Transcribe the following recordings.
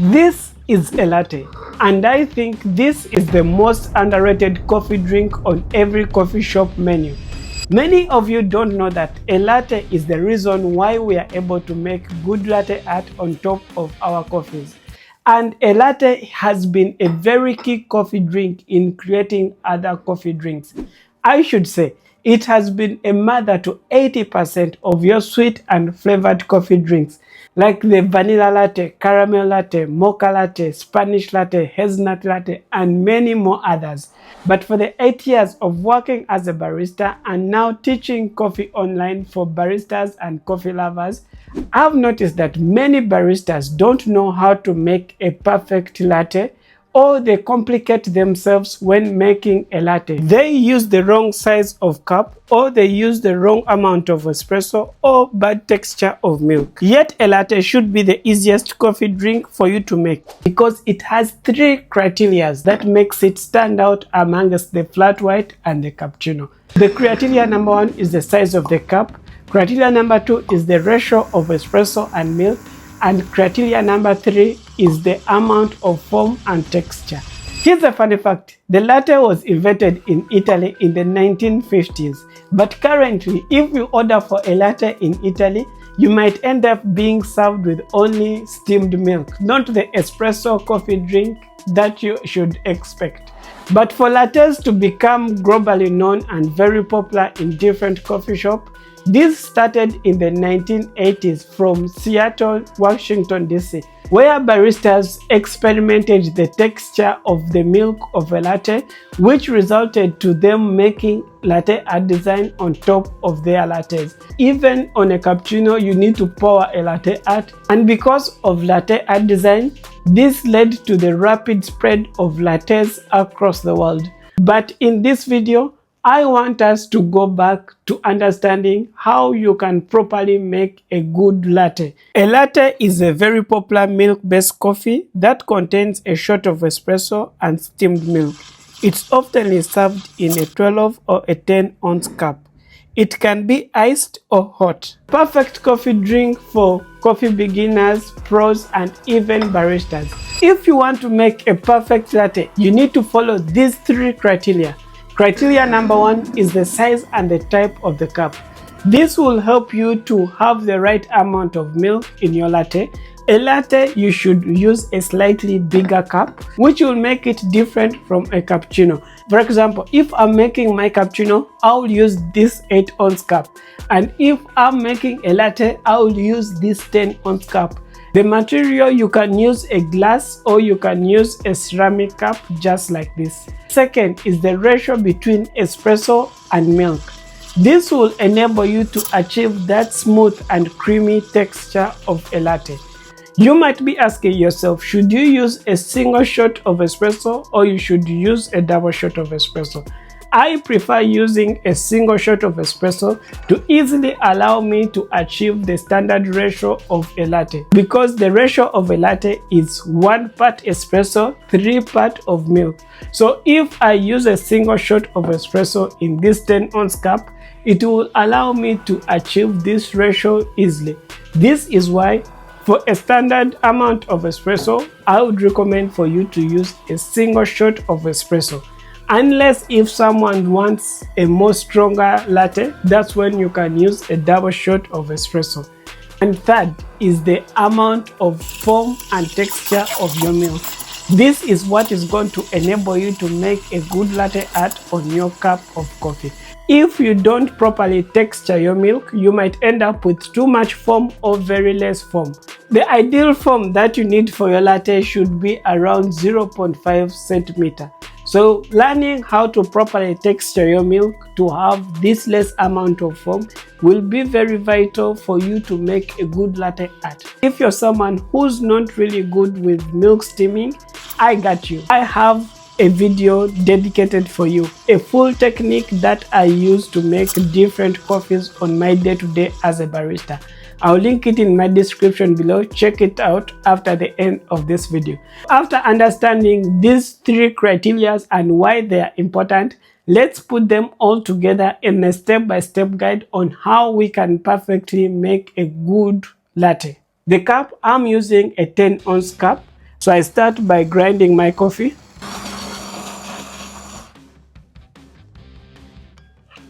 This is a latte, and I think this is the most underrated coffee drink on every coffee shop menu. Many of you don't know that a latte is the reason why we are able to make good latte art on top of our coffees. And a latte has been a very key coffee drink in creating other coffee drinks. I should say, it has been a mother to 80% of your sweet and flavored coffee drinks, like the vanilla latte, caramel latte, mocha latte, Spanish latte, hazelnut latte, and many more others. But for the 8 years of working as a barista and now teaching coffee online for baristas and coffee lovers, I've noticed that many baristas don't know how to make a perfect latte, or they complicate themselves when making a latte. They use the wrong size of cup, or they use the wrong amount of espresso, or bad texture of milk. Yet a latte should be the easiest coffee drink for you to make because it has 3 criteria that makes it stand out amongst the flat white and the cappuccino. The criteria number 1 is the size of the cup. Criteria number 2 is the ratio of espresso and milk. And criteria number 3 is the amount of foam and texture. Here's a funny fact. The latte was invented in Italy in the 1950s. But currently, if you order for a latte in Italy, you might end up being served with only steamed milk, not the espresso coffee drink that you should expect. But for lattes to become globally known and very popular in different coffee shops, this started in the 1980s from Seattle, Washington, D.C., where baristas experimented the texture of the milk of a latte, which resulted to them making latte art design on top of their lattes. Even on a cappuccino, you need to pour a latte art, and because of latte art design, this led to the rapid spread of lattes across the world. But in this video, I want us to go back to understanding how you can properly make a good latte. A latte is a very popular milk-based coffee that contains a shot of espresso and steamed milk. It's often served in a 12 or a 10-ounce cup. It can be iced or hot. Perfect coffee drink for coffee beginners, pros, and even baristas. If you want to make a perfect latte, you need to follow these 3 criteria. Criteria number 1 is the size and the type of the cup. This will help you to have the right amount of milk in your latte. A latte, you should use a slightly bigger cup, which will make it different from a cappuccino. For example, if I'm making my cappuccino, I'll use this 8-ounce cup. And if I'm making a latte, I'll use this 10-ounce cup. The material, you can use a glass or you can use a ceramic cup just like this. Second is the ratio between espresso and milk. This will enable you to achieve that smooth and creamy texture of a latte. You might be asking yourself, should you use a single shot of espresso or you should use a double shot of espresso? I prefer using a single shot of espresso to easily allow me to achieve the standard ratio of a latte, because the ratio of a latte is 1 part espresso, 3 parts of milk. So if I use a single shot of espresso in this 10-ounce cup, it will allow me to achieve this ratio easily. This is why for a standard amount of espresso, I would recommend for you to use a single shot of espresso. Unless if someone wants a more stronger latte, that's when you can use a double shot of espresso. And third is the amount of foam and texture of your milk. This is what is going to enable you to make a good latte art on your cup of coffee. If you don't properly texture your milk, you might end up with too much foam or very less foam. The ideal foam that you need for your latte should be around 0.5 centimeter. So learning how to properly texture your milk to have this less amount of foam will be very vital for you to make a good latte art. If you're someone who's not really good with milk steaming, I got you. I have a video dedicated for you, a full technique that I use to make different coffees on my day-to-day as a barista. I'll link it in my description below. Check it out after the end of this video. After understanding these 3 criteria and why they are important, let's put them all together in a step-by-step guide on how we can perfectly make a good latte. The cup, I'm using a 10-ounce cup. So I start by grinding my coffee.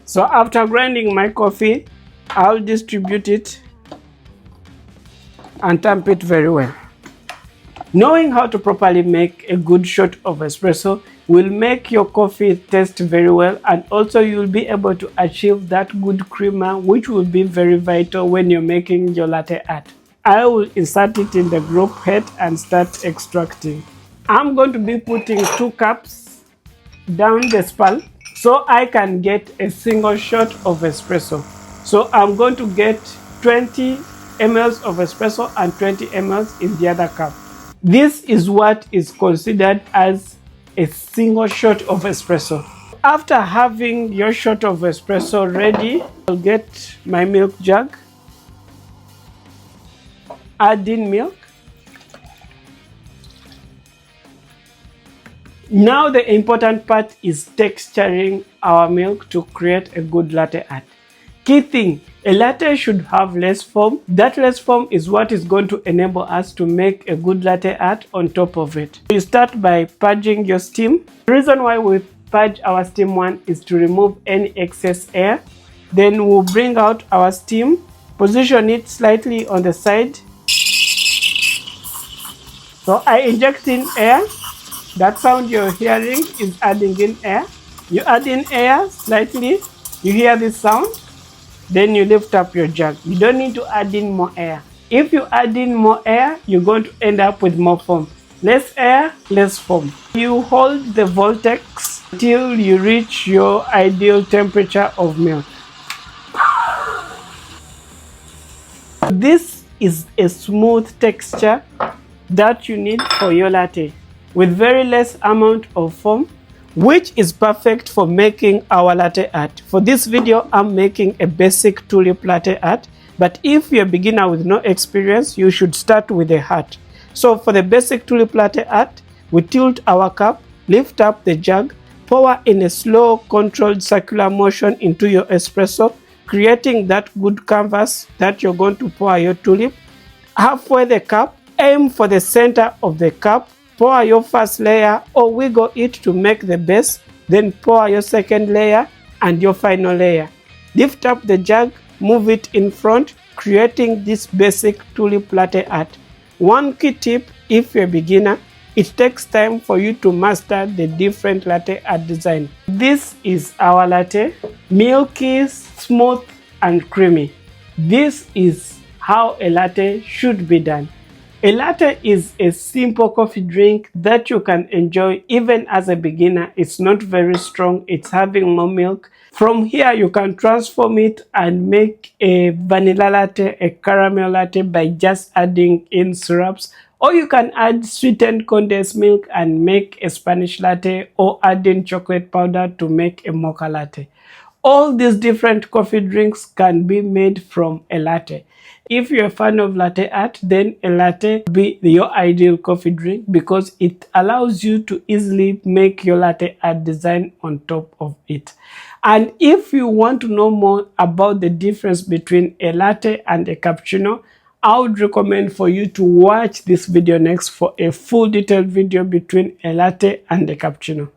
So after grinding my coffee, I'll distribute it and tamp it very well. Knowing how to properly make a good shot of espresso will make your coffee taste very well, and also you'll be able to achieve that good creamer, which will be very vital when you're making your latte art. I will insert it in the group head and start extracting. I'm going to be putting 2 cups down the spiral so I can get a single shot of espresso. So I'm going to get 20 ml of espresso and 20 ml in the other cup. This is what is considered as a single shot of espresso. After having your shot of espresso ready, I'll get my milk jug, add in milk. Now the important part is texturing our milk to create a good latte art. Key thing, a latte should have less foam. That less foam is what is going to enable us to make a good latte art on top of it. You start by purging your steam. The reason why we purge our steam one is to remove any excess air. Then we'll bring out our steam, position it slightly on the side. So I inject in air. That sound you're hearing is adding in air. You add in air slightly, you hear this sound. Then you lift up your jug. You don't need to add in more air. If you add in more air, you're going to end up with more foam. Less air, less foam. You hold the vortex till you reach your ideal temperature of milk. This is a smooth texture that you need for your latte with very less amount of foam, which is perfect for making our latte art. For this video, I'm making a basic tulip latte art, but if you're a beginner with no experience, you should start with a hat. So for the basic tulip latte art, we tilt our cup, lift up the jug, pour in a slow controlled circular motion into your espresso, creating that good canvas that you're going to pour your tulip. Halfway the cup, aim for the center of the cup, pour your first layer or wiggle it to make the base, then pour your second layer and your final layer. Lift up the jug, move it in front, creating this basic tulip latte art. One key tip, if you're a beginner, it takes time for you to master the different latte art design. This is our latte, milky, smooth and creamy. This is how a latte should be done. A latte is a simple coffee drink that you can enjoy even as a beginner. It's not very strong, it's having more milk. From here you can transform it and make a vanilla latte, a caramel latte by just adding in syrups. Or you can add sweetened condensed milk and make a Spanish latte, or add in chocolate powder to make a mocha latte. All these different coffee drinks can be made from a latte. If you're a fan of latte art, then a latte will be your ideal coffee drink because it allows you to easily make your latte art design on top of it. And if you want to know more about the difference between a latte and a cappuccino, I would recommend for you to watch this video next for a full detailed video between a latte and a cappuccino.